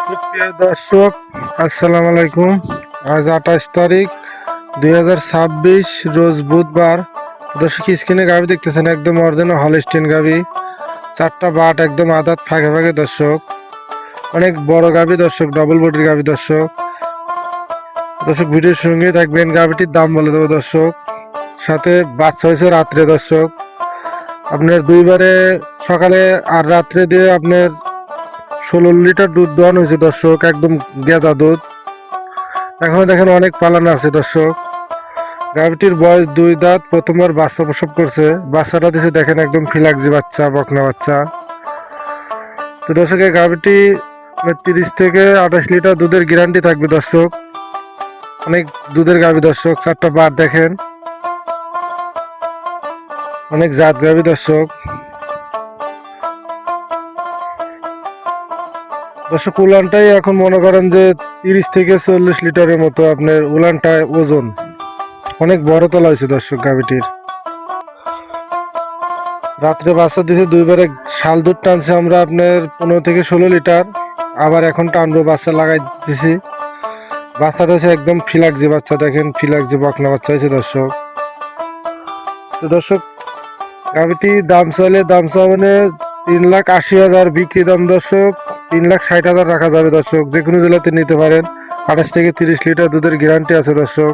সুপ্রিয় দর্শক, আসসালামু আলাইকুম। আজ 28 তারিখ 2026, রোজ বুধবার। দর্শক, স্ক্রিনে গাভি দেখতেছেন, একদম অরিজিনাল হলস্টেইন গাভি। 4টা বাট একদম আদাত ফাঁকে ফাঁকে দর্শক। অনেক বড় গাভি দর্শক, ডবল বডির গাভি দর্শক। দর্শক, ভিডিওর সঙ্গে থাকবেন। গাভিটির দাম বলে দেবো দর্শক। সাথে বাচ্চা হয়েছে রাত্রে দর্শক। আপনার দুইবারে সকালে আর রাত্রে দিয়ে আপনার 16 লিটার দুধ দোয়ানো হয়েছে দর্শক, একদম গেদা দুধ। এখনো দেখেন অনেক পালানো আছে দর্শক। গাভিটির বয়স 2 দাঁত, প্রথমবার বাচ্চা প্রসব করছে। বাচ্চাটা দিছে দেখেন, একদম ফিলাক্সি বাচ্চা, বকনা বাচ্চা। তো দর্শক, এই গাভিটি 30 থেকে 28 লিটার দুধের গ্যারান্টি থাকবে দর্শক। অনেক দুধের গাভি দর্শক। 4টা বাট দেখেন, অনেক জাত গাভি দর্শক। দর্শক, উলানটাই এখন মনে করেন যে 30 থেকে 40 লিটারের মতো আপনার উলানটায় ওজন। অনেক বড় তলা হয়েছে দর্শক গাভিটির। রাত্রে বাচ্চা দিয়েছে, দুইবারে শাল দুধ টানছে আমরা আপনার 15 থেকে 16 লিটার। আবার এখন টানবো, বাচ্চা লাগাই দিছি। বাচ্চাটা হয়েছে একদম ফিলাক্সি বাচ্চা, দেখেন ফিলাক্সি বকনা বাচ্চা হয়েছে দর্শক। তো দর্শক, গাভিটি দাম মানে 3,80,000 বিক্রি দাম দর্শক। 3,60,000 রাখা যাবে দর্শক। যে কোনো জেলাতে নিতে পারেন। 28 থেকে 30 লিটার দুধের গ্যারান্টি আছে দর্শক।